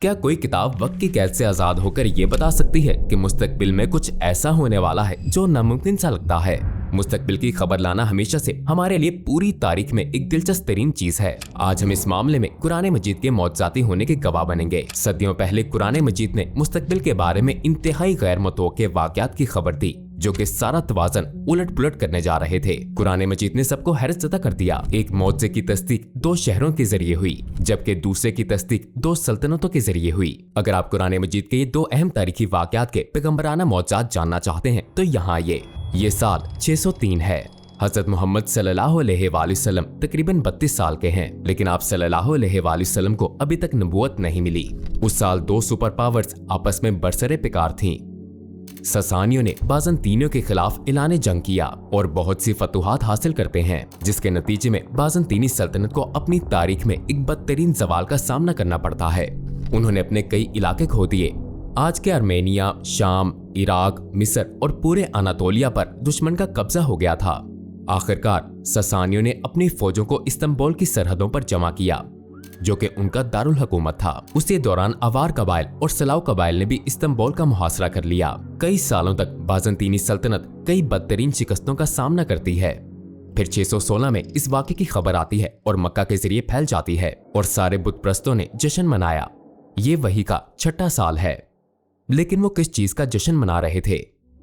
क्या कोई किताब वक्त की कैद से आजाद होकर ये बता सकती है कि मुस्तकबिल में कुछ ऐसा होने वाला है जो नामुमकिन सा लगता है? मुस्तकबिल की खबर लाना हमेशा से हमारे लिए पूरी तारीख में एक दिलचस्प तरीन चीज है। आज हम इस मामले में कुरान मजीद के मौजज़ाती होने के गवाह बनेंगे। सदियों पहले कुरान मजीद ने मुस्तकबिल के बारे में इंतहाई गैर मुतवक्के वाक़यात की खबर दी जो कि सारा तवाज़न उलट पुलट करने जा रहे थे। कुरान मजीद ने सबको हैरत ज़दा कर दिया। एक मौजज़े की तस्दीक 2 शहरों के जरिए हुई, जबकि दूसरे की तस्दीक 2 सल्तनतों के जरिए हुई। अगर आप कुरान मजीद के ये 2 अहम तारीखी वाक़यात के पैगंबराना मौजज़ात जानना चाहते हैं तो यहाँ ये साल 603 है। हज़रत मोहम्मद सल्लल्लाहु अलैहि वसल्लम तकरीबन 32 साल के हैं, लेकिन आप सल्लल्लाहु अलैहि वसल्लम को अभी तक नबूवत नहीं मिली। उस साल 2 सुपर पावर्स आपस में बरसरे पिकार थीं। ससानियों ने बाज़ंतीनियों के खिलाफ ऐलान जंग किया और बहुत सी फतूहात हासिल करते हैं, जिसके नतीजे में बाज़ंतीनी सल्तनत को अपनी तारीख में एक बदतरीन ज़वाल का सामना करना पड़ता है। उन्होंने अपने कई इलाके खो दिए। आज के आर्मेनिया, शाम, इराक, मिस्र और पूरे अनातोलिया पर दुश्मन का कब्जा हो गया था। आखिरकार ससानियों ने अपनी फौजों को इस्तांबुल की सरहदों पर जमा किया, जो कि उनका दारुल हुकूमत था। उसी दौरान अवार कबाइल और सलाव कबाइल ने भी इस्तांबुल का मुहासरा कर लिया। कई सालों तक बाज़ंतीनी सल्तनत कई बदतरीन शिकस्तों का सामना करती है। फिर 616 में इस वाक़े की खबर आती है और मक्का के जरिए फैल जाती है और सारे बुत परस्तों ने जश्न मनाया। ये वही का 6ठा साल है। लेकिन वो किस चीज का जश्न मना रहे थे?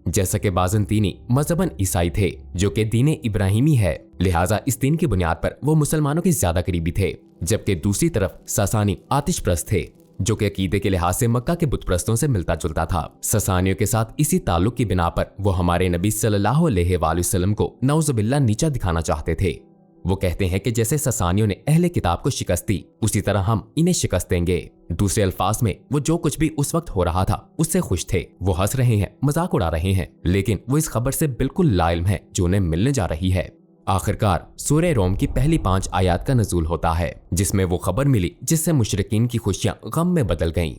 जैसा कि बाज़ंतीनी मजहबन ईसाई थे, जो कि दीन इब्राहिमी है, लिहाजा इस दीन की बुनियाद पर वो मुसलमानों के ज्यादा करीबी थे। जबकि दूसरी तरफ ससानी आतिशप्रस्त थे, जो कि अकीदे के लिहाज से मक्का के बुत परस्तों से मिलता जुलता था। ससानियों के साथ इसी ताल्लुक की बिना पर वो हमारे नबी सल्लल्लाहु अलैहि वसल्लम को नौजुबिल्लाह नीचा दिखाना चाहते थे। वो कहते हैं कि जैसे ससानियों ने अहले किताब को शिकस्त दी, उसी तरह हम इन्हें शिकस्त देंगे। दूसरे अल्फाज में वो जो कुछ भी उस वक्त हो रहा था उससे खुश थे। वो हंस रहे हैं, मजाक उड़ा रहे हैं, लेकिन वो इस खबर से बिल्कुल लाइल्म है जो उन्हें मिलने जा रही है। आखिरकार सूरह रोम की पहली 5 आयात का नज़ूल होता है, जिसमें वो खबर मिली जिससे मुशरिकीन की खुशियां गम में बदल गईं।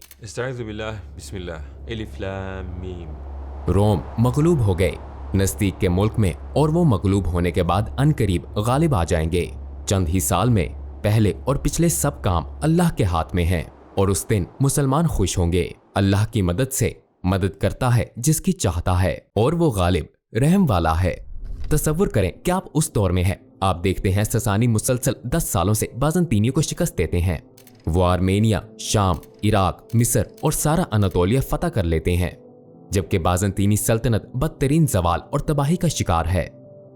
रोम मगलूब हो गए नजदीक के मुल्क में, और वो मगलूब होने के बाद अनकरीब गालिब आ जाएंगे। चंद ही साल में पहले और पिछले सब काम अल्लाह के हाथ में हैं, और उस दिन मुसलमान खुश होंगे। अल्लाह की मदद से मदद करता है जिसकी चाहता है, और वो गालिब रहम वाला है। तसव्वुर करें कि आप उस दौर में हैं। आप देखते हैं ससानी मुसलसल 10 सालों से बाज़ंतीनियों को शिकस्त देते हैं। वो आर्मेनिया, शाम, इराक, मिस्र और सारा अनातोलिया फतह कर लेते हैं, जबकि बाज़ंतीनी सल्तनत बदतरीन ज़वाल और तबाही का शिकार है।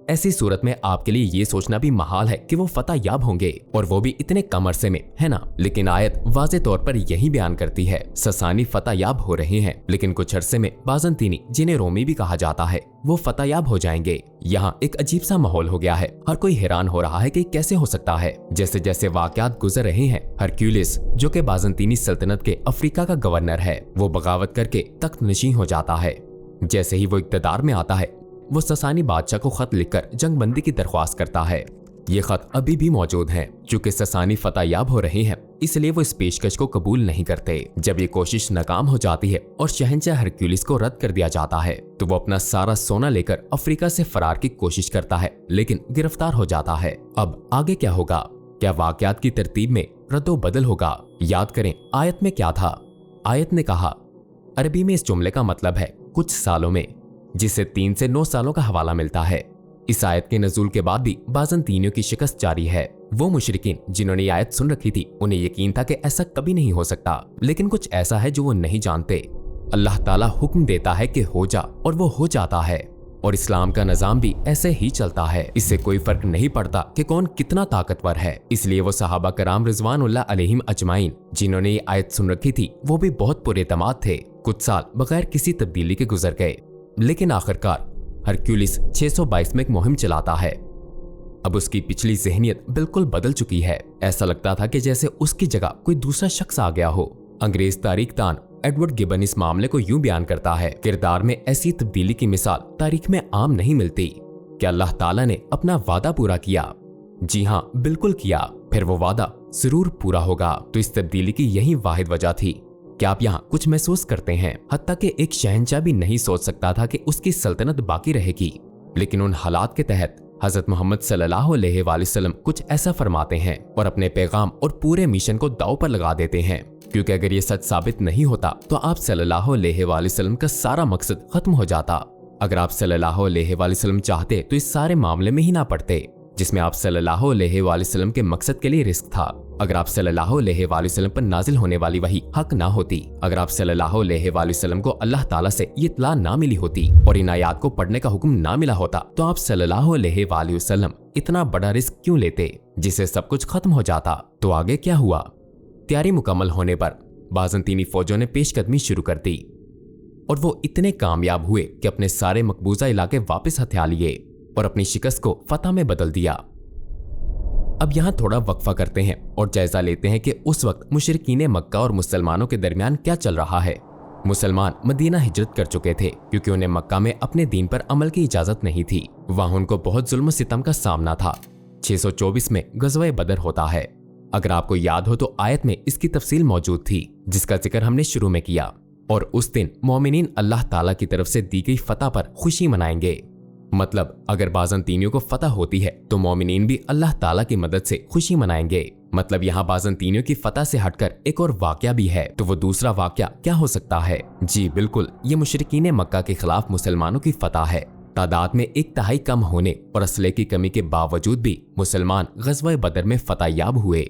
ऐसी सूरत में आपके लिए ये सोचना भी महाल है कि वो फतह याब होंगे, और वो भी इतने कम अरसे में, है ना? लेकिन आयत वाज़े तौर पर यही बयान करती है, ससानी फतह याब हो रहे हैं, लेकिन कुछ अरसे में बाज़ंतीनी, जिन्हें रोमी भी कहा जाता है, वो फतह याब हो जाएंगे। यहाँ एक अजीब सा माहौल हो गया है। हर कोई हैरान हो रहा है कि कैसे हो सकता है। जैसे जैसे वाक़यात गुजर रहे हैं, हरक्यूलिस, जो कि बाज़ंतीनी सल्तनत के अफ्रीका का गवर्नर है, वो बगावत करके तख्त नशीं हो जाता है। जैसे ही वो इक़्तिदार में आता है, वो ससानी बादशाह को खत लिखकर जंग बंदी की दरख्वास्त करता है। ये खत अभी भी मौजूद हैं। चूंकि ससानी फतह याब हो रहे हैं, इसलिए वो इस पेशकश को कबूल नहीं करते। जब ये कोशिश नाकाम हो जाती है और शहंशाह हरक्यूलिस को रद्द कर दिया जाता है, तो वो अपना सारा सोना लेकर अफ्रीका से फरार की कोशिश करता है, लेकिन गिरफ्तार हो जाता है। अब आगे क्या होगा? क्या वाक़यात की तरतीब में रद्दो बदल होगा? याद करें आयत में क्या था। आयत ने कहा, अरबी में इस जुमले का मतलब है कुछ सालों में, जिससे 3 से 9 सालों का हवाला मिलता है। इस आयत के नज़ूल के बाद भी बाज़ंतीनियों की शिकस्त जारी है। वो मुशरिकीन जिन्होंने ये आयत सुन रखी थी, उन्हें यकीन था कि ऐसा कभी नहीं हो सकता, लेकिन कुछ ऐसा है जो वो नहीं जानते। अल्लाह ताला हुक्म देता है कि हो जा, और वो हो जाता है। और इस्लाम का निज़ाम भी ऐसे ही चलता है। इससे कोई फर्क नहीं पड़ता कि कौन कितना ताकतवर है। इसलिए वो सहाबा कराम रिज़वानुल्लाह अलैहिम अजमाइन, जिन्होंने ये आयत सुन रखी थी, वो भी बहुत पुरएतमाद थे। कुछ साल बगैर किसी तब्दीली के गुजर गए, लेकिन आखिरकार हरक्यूलिस 622 में एक मुहिम चलाता है। अब उसकी पिछली ज़हनियत बिल्कुल बदल चुकी है। ऐसा लगता था कि जैसे उसकी जगह कोई दूसरा शख्स आ गया हो। अंग्रेज तारीखदान एडवर्ड गिबन इस मामले को यूं बयान करता है, किरदार में ऐसी तब्दीली की मिसाल तारीख में आम नहीं मिलती। क्या अल्लाह ताला ने अपना वादा पूरा किया? जी हाँ, बिल्कुल किया। फिर वो वादा जरूर पूरा होगा। तो इस तब्दीली की यही वाहिद वजह थी। क्या आप यहाँ कुछ महसूस करते हैं? हत्ता कि एक शहंशाह भी नहीं सोच सकता था कि उसकी सल्तनत बाकी रहेगी, लेकिन उन हालात के तहत हजरत मोहम्मद सल्लल्लाहु अलैहि वसल्लम कुछ ऐसा फरमाते हैं और अपने पैगाम और पूरे मिशन को दांव पर लगा देते हैं। क्योंकि अगर ये सच साबित नहीं होता तो आप सल्लल्लाहु अलैहि वसल्लम का सारा मकसद खत्म हो जाता। अगर आप सल्लल्लाहु अलैहि वसल्लम चाहते तो इस सारे मामले में ही ना पड़ते जिसमें आप सल्लल्लाहु अलैहि वसल्लम के मकसद के लिए रिस्क था। अगर आप सल्लल्लाहु अलैहि वसल्लम पर नाजिल होने वाली वही हक ना होती, अगर आप सल्लल्लाहु अलैहि वसल्लम को अल्लाह ताला से ये इत्तला ना मिली होती और इन आयात को पढ़ने का हुक्म ना मिला होता, तो आप सल्लल्लाहु अलैहि वसल्लम इतना बड़ा रिस्क क्यों लेते जिससे सब कुछ खत्म हो जाता। तो आगे क्या हुआ? तैयारी मुकम्मल होने पर बाज़ंतीनी फौजों ने पेशकदमी शुरू कर दी और वो इतने कामयाब हुए कि अपने सारे मकबूजा इलाके वापस हथिया लिए और अपनी शिकस्त को फतह में बदल दिया। अब यहाँ थोड़ा वक्फा करते हैं और जायजा लेते हैं कि उस वक्त मुशरिकीन मक्का और मुसलमानों के दरमियान क्या चल रहा है। मुसलमान मदीना हिजरत कर चुके थे क्योंकि उन्हें मक्का में अपने दीन पर अमल की इजाजत नहीं थी। वहां उनको बहुत जुल्म सितम का सामना था। 624 में गज़वा बदर होता है। अगर आपको याद हो तो आयत में इसकी तफसील मौजूद थी जिसका जिक्र हमने शुरू में किया। और उस दिन मोमिनीन अल्लाह ताला की तरफ से दी गई फतह पर खुशी मनाएंगे। मतलब अगर बाज़ंतीनियों को फतह होती है तो मोमिनीन भी अल्लाह ताला की मदद से खुशी मनाएंगे। मतलब यहाँ बाज़ंतीनियों की फतह से हटकर एक और वाकया भी है। तो वो दूसरा वाकया क्या हो सकता है? जी बिल्कुल, ये मुशरिकीन मक्का के खिलाफ मुसलमानों की फतह है। तादाद में 1/3 कम होने और असले की कमी के बावजूद भी मुसलमान गज़वा बदर में फतह याब हुए।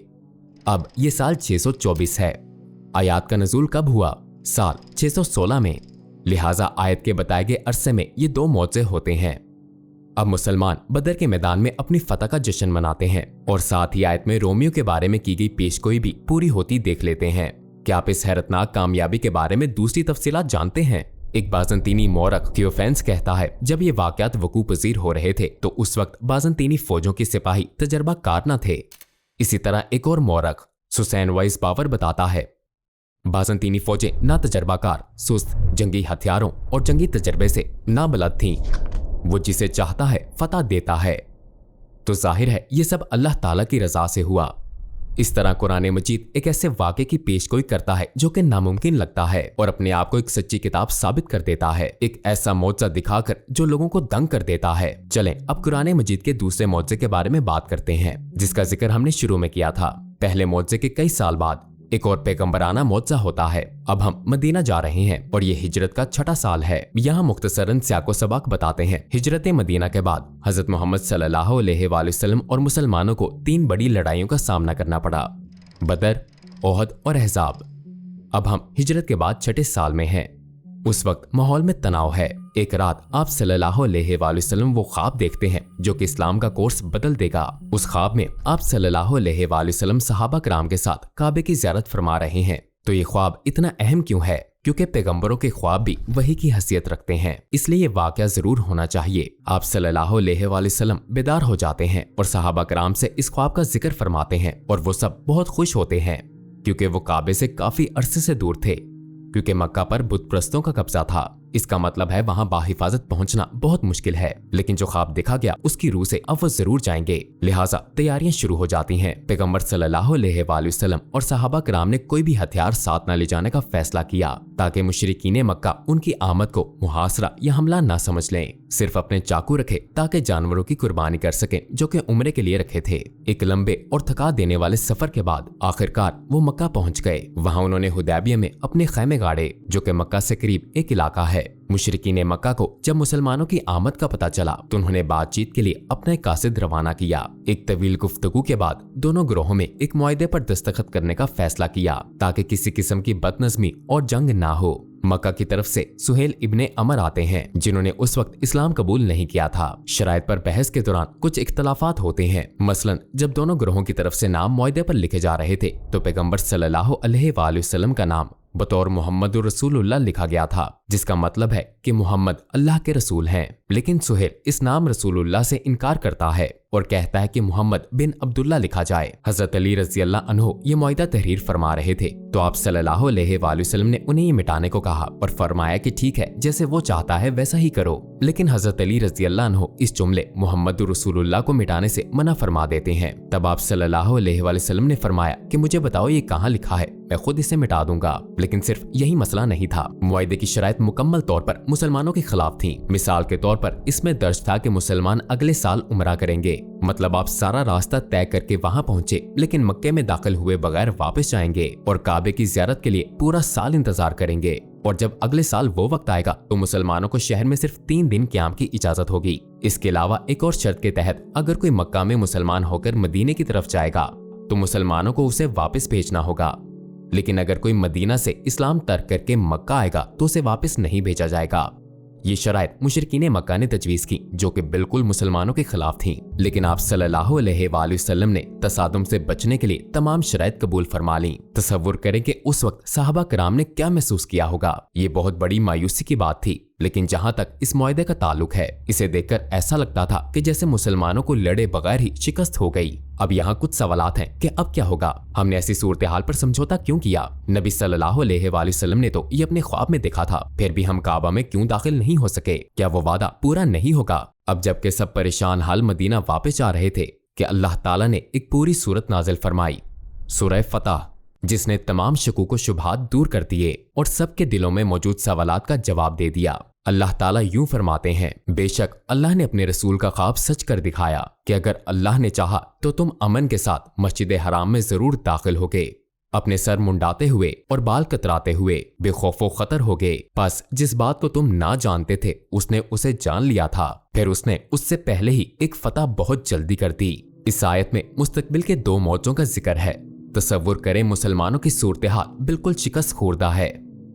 अब ये साल 624 है। आयात का नज़ूल कब हुआ? साल 616 में। लिहाजा आयत के बताए गए अरसे में ये 2 मौजे होते हैं। अब मुसलमान बदर के मैदान में अपनी फतह का जश्न मनाते हैं और साथ ही आयत में रोमियो के बारे में की गई पेशगोई भी पूरी होती देख लेते हैं। क्या आप इस हैरतनाक कामयाबी के बारे में दूसरी तफसीलात जानते हैं? एक बाज़ंतीनी मौरख थियोफेंस कहता है, जब ये वाक़यात वकू पज़ीर हो रहे थे तो उस वक्त बाज़ंतीनी फौजों के सिपाही तजर्बाकार न थे। इसी तरह एक और मौरख सुसैन वाइस बावर बताता है, बाज़ंतीनी फौजें ना तजर्बाकार, सुस्त, जंगी हथियारों और जंगी तजर्बे से नाबलद थीं। वो जिसे चाहता है फतह देता है। तो जाहिर है ये सब अल्लाह ताला की रजा से हुआ। इस तरह कुरान मजीद एक ऐसे वाक़े की पेशगोई करता है जो कि नामुमकिन लगता है और अपने आप को एक सच्ची किताब साबित कर देता है, एक ऐसा मौजज़ा दिखाकर जो लोगों को दंग कर देता है। चलें अब कुरान मजीद के दूसरे मौजज़े के बारे में बात करते हैं जिसका जिक्र हमने शुरू में किया था। पहले मौजज़े के कई साल बाद एक और पैगंबराना मौजज़ा होता है। अब हम मदीना जा रहे हैं और ये हिजरत का 6ठा साल है। यहाँ मुख्तसरन सियाको सबक बताते हैं। हिजरत मदीना के बाद हजरत मोहम्मद सल्लल्लाहु अलैहि वसल्लम और मुसलमानों को 3 बड़ी लड़ाइयों का सामना करना पड़ा, बदर, ओहद और अहज़ाब। अब हम हिजरत के बाद 6ठे साल में हैं। उस वक्त माहौल में तनाव है। एक रात आप सल्लल्लाहु अलैहि वसल्लम वो ख्वाब देखते हैं जो कि इस्लाम का कोर्स बदल देगा। उस ख्वाब में आप सल्लल्लाहु अलैहि वसल्लम सहाबा कराम के साथ काबे की ज़ियारत फरमा रहे हैं। तो ये ख्वाब इतना अहम क्यों है? क्योंकि पैगंबरों के ख्वाब भी वही की हैसियत रखते हैं, इसलिए ये वाकया जरूर होना चाहिए। आप सल्लल्लाहु अलैहि वसल्लम बेदार हो जाते हैं और सहाबा कराम से इस ख्वाब का जिक्र फरमाते हैं और वो सब बहुत खुश होते हैं क्योंकि वो काबे से काफी अरसे से दूर थे, क्योंकि मक्का पर बुत परस्तों का कब्जा था। इसका मतलब है वहां बाहिफाजत पहुंचना बहुत मुश्किल है। लेकिन जो ख्वाब देखा गया उसकी रूह से अब वो जरूर जाएंगे। लिहाजा तैयारियां शुरू हो जाती हैं। पैगंबर सल्लल्लाहु अलैहि वसल्लम और सहाबा कराम ने कोई भी हथियार साथ न ले जाने का फैसला किया ताकि मुशरिकीन मक्का उनकी आमद को मुहासरा या हमला ना समझ लें। सिर्फ अपने चाकू रखे ताकि जानवरों की कुर्बानी कर सकें जो कि उम्रे के लिए रखे थे। एक लंबे और थका देने वाले सफर के बाद आखिरकार वो मक्का पहुंच गए। वहां उन्होंने हुदैबिया में अपने खैमे गाड़े जो कि मक्का से करीब एक इलाका है। मुशरिकीन मक्का को जब मुसलमानों की आमद का पता चला तो उन्होंने बातचीत के लिए अपना एक कासिद रवाना किया। एक तवील गुफ्तगू के बाद दोनों ग्रोहों में एक मुआहदे पर दस्तखत करने का फैसला किया ताकि किसी किस्म की बदनज़मी और जंग ना हो। मक्का की तरफ से सुहेल इब्ने अमर आते हैं जिन्होंने उस वक्त इस्लाम कबूल नहीं किया था। शराइत पर बहस के दौरान कुछ इख्तलाफात होते हैं। मसलन जब दोनों ग्रोहों की तरफ से नाम मुआहदे पर लिखे जा रहे थे तो पैगंबर सल्लल्लाहु अलैहि वसल्लम का नाम बतौर मोहम्मद रसूलुल्लाह लिखा गया था, जिसका मतलब है कि मोहम्मद अल्लाह के रसूल हैं। लेकिन सुहेल इस नाम रसूलुल्लाह से इनकार करता है और कहता है कि मोहम्मद बिन अब्दुल्ला लिखा जाए। हजरत अली रज़ी अल्लाह अन्हु ये मुआहदा तहरीर फरमा रहे थे तो आप सल्लल्लाहु अलैहि वसल्लम ने उन्हें ये मिटाने को कहा और फरमाया कि ठीक है, जैसे वो चाहता है वैसा ही करो। लेकिन हजरत अली रज़ी अल्लाह अन्हु इस जुमले मोहम्मद रसूलुल्लाह को मिटाने से मना फरमा देते हैं। तब आप सल्लल्लाहु अलैहि वसल्लम ने फरमाया कि मुझे बताओ ये कहाँ लिखा है, मैं खुद इसे मिटा दूंगा। लेकिन सिर्फ यही मसला नहीं था, मुआहदे की शराइत शराइत मुकम्मल तौर पर मुसलमानों के खिलाफ थीं। मिसाल के तौर पर इसमें दर्ज था कि मुसलमान अगले साल उम्रा करेंगे, मतलब आप सारा रास्ता तय करके वहां पहुंचे लेकिन मक्के में दाखिल हुए बगैर वापस जाएंगे और काबे की ज़ियारत के लिए पूरा साल इंतजार करेंगे। और जब अगले साल वो वक्त आएगा तो मुसलमानों को शहर में सिर्फ 3 दिन क़याम की इजाजत होगी। इसके अलावा एक और शर्त के तहत अगर कोई मक्का में मुसलमान होकर मदीने की तरफ जाएगा तो मुसलमानों को उसे वापस भेजना होगा, लेकिन अगर कोई मदीना से इस्लाम तर्क करके मक्का आएगा तो उसे वापस नहीं भेजा जाएगा। ये शराइत मुशरिकीन मक्का ने तजवीज़ की जो कि बिल्कुल मुसलमानों के खिलाफ थीं, लेकिन आप सल्लल्लाहु अलैहि वसल्लम ने तसादुम से बचने के लिए तमाम शराइत कबूल फरमा ली। तसव्वुर करें कि उस वक्त सहाबा कराम ने क्या महसूस किया होगा। ये बहुत बड़ी मायूसी की बात थी, लेकिन जहां तक इस मुआहदे का ताल्लुक है, इसे देखकर ऐसा लगता था कि जैसे मुसलमानों को लड़े बगैर ही शिकस्त हो गई। अब यहाँ कुछ सवालात हैं कि अब क्या होगा, हमने ऐसी सूरत हाल पर समझौता क्यों किया। नबी सल्लल्लाहु अलैहि वसल्लम ने तो ये अपने ख्वाब में देखा था, फिर भी हम काबा में क्यों दाखिल नहीं हो सके, क्या वो वादा पूरा नहीं होगा। अब जबकि सब परेशान हाल मदीना वापस जा रहे थे कि अल्लाह ताला ने एक पूरी सूरत नाजिल फरमाई, सूरह फतह, जिसने तमाम शकूक व शुबहात दूर कर दिए और सबके दिलों में मौजूद सवालात का जवाब दे दिया। अल्लाह ताला यूं फरमाते हैं, बेशक अल्लाह ने अपने रसूल का ख्वाब सच कर दिखाया कि अगर अल्लाह ने चाहा तो तुम अमन के साथ मस्जिद हराम में जरूर दाखिल होगे, अपने सर मुंडाते हुए और बाल कतराते हुए बेखौफो खतर होगे। बस जिस बात को तुम ना जानते थे उसने उसे जान लिया था, फिर उसने उससे पहले ही एक फतह बहुत जल्दी कर दी। इस आयत में मुस्तकबिल के 2 मौजों का जिक्र है। तसव्वुर करें मुसलमानों की सूरत हाल बिल्कुल शिकस्त खोरदा है।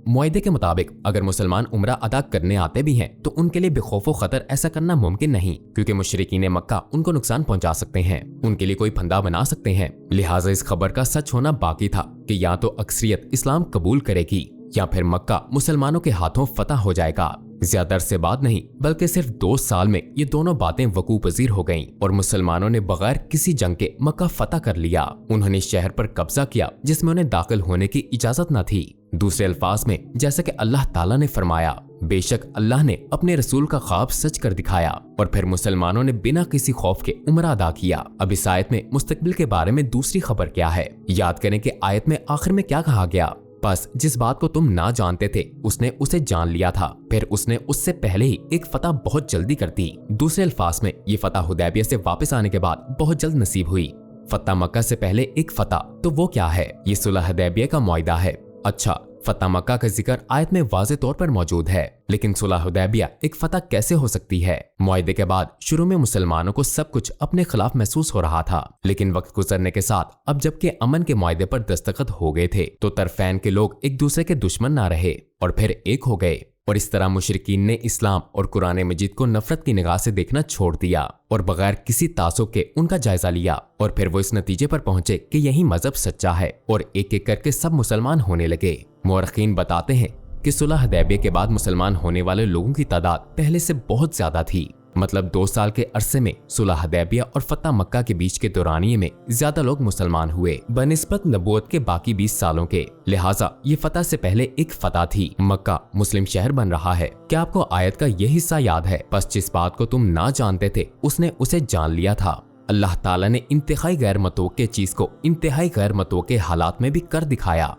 मुआहदे के मुताबिक अगर मुसलमान उम्रा अदा करने आते भी हैं तो उनके लिए बेखौफो खतर ऐसा करना मुमकिन नहीं, क्योंकि मुशरिकीन मक्का उनको नुकसान पहुंचा सकते हैं, उनके लिए कोई फंदा बना सकते हैं। लिहाजा इस खबर का सच होना बाकी था कि या तो अक्सरियत इस्लाम कबूल करेगी या फिर मक्का मुसलमानों के हाथों फतह हो जाएगा। ज्यादा अरसे बाद नहीं बल्कि सिर्फ 2 साल में ये दोनों बातें वकू पजीर हो गईं और मुसलमानों ने बगैर किसी जंग के मक्का फतह कर लिया। उन्होंने शहर पर कब्जा किया जिसमें उन्हें दाखिल होने की इजाजत न थी। दूसरे अल्फाज में जैसा कि अल्लाह ताला ने फरमाया, बेशक अल्लाह ने अपने रसूल का ख्वाब सच कर दिखाया और फिर मुसलमानों ने बिना किसी खौफ के उम्रा अदा किया। अब इस आयत में मुस्तकबिल के बारे में दूसरी खबर क्या है। याद करें कि आयत में आखिर में क्या कहा गया, बस जिस बात को तुम ना जानते थे उसने उसे जान लिया था, फिर उसने उससे पहले ही एक फतह बहुत जल्दी कर दी। दूसरे अल्फाज में ये फतह हुदैबिया से वापस आने के बाद बहुत जल्द नसीब हुई। फतह मक्का से पहले एक फतह, तो वो क्या है, ये सुलह हुदैबिया का मुआहिदा है। अच्छा, फतह मक्का का जिक्र आयत में वाज़े तौर पर मौजूद है, लेकिन सुलह हुदैबिया एक फतह कैसे हो सकती है। मुआहिदे के बाद शुरू में मुसलमानों को सब कुछ अपने खिलाफ महसूस हो रहा था, लेकिन वक्त गुजरने के साथ अब जबकि अमन के मुआहिदे पर दस्तखत हो गए थे तो तरफैन के लोग एक दूसरे के दुश्मन ना रहे और फिर एक हो गए, और इस तरह मुशरिकीन ने इस्लाम और कुरान मजीद को नफरत की निगाह से देखना छोड़ दिया और बगैर किसी तासुब के उनका जायजा लिया, और फिर वो इस नतीजे पर पहुंचे कि यही मजहब सच्चा है और एक एक करके सब मुसलमान होने लगे। मुअर्रिखीन बताते हैं कि सुलह हुदैबिया के बाद मुसलमान होने वाले लोगों की तादाद पहले से बहुत ज्यादा थी। मतलब 2 साल के अरसे में सुलह हुदैबिया और फतह मक्का के बीच के दौरानिये में ज्यादा लोग मुसलमान हुए बनिस्बत नबूवत के बाकी 20 सालों के। लिहाजा ये फतह से पहले एक फतह थी। मक्का मुस्लिम शहर बन रहा है। क्या आपको आयत का ये हिस्सा याद है, बस जिस बात को तुम ना जानते थे उसने उसे जान लिया था। अल्लाह ताला ने इंतहाई गैर मतवक्के चीज को इंतहाई गैर मतवक्के हालात में भी कर दिखाया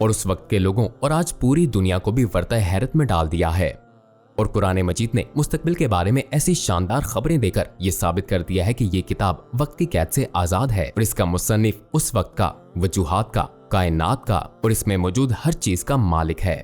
और उस वक्त के लोगों और आज पूरी दुनिया को भी वर्ता हैरत में डाल दिया है। और कुरान मजीद ने मुस्तकबिल के बारे में ऐसी शानदार खबरें देकर ये साबित कर दिया है कि ये किताब वक्त की कैद से आजाद है और इसका मुसन्निफ उस वक्त का, वजूहात का, कायनात का और इसमें मौजूद हर चीज का मालिक है।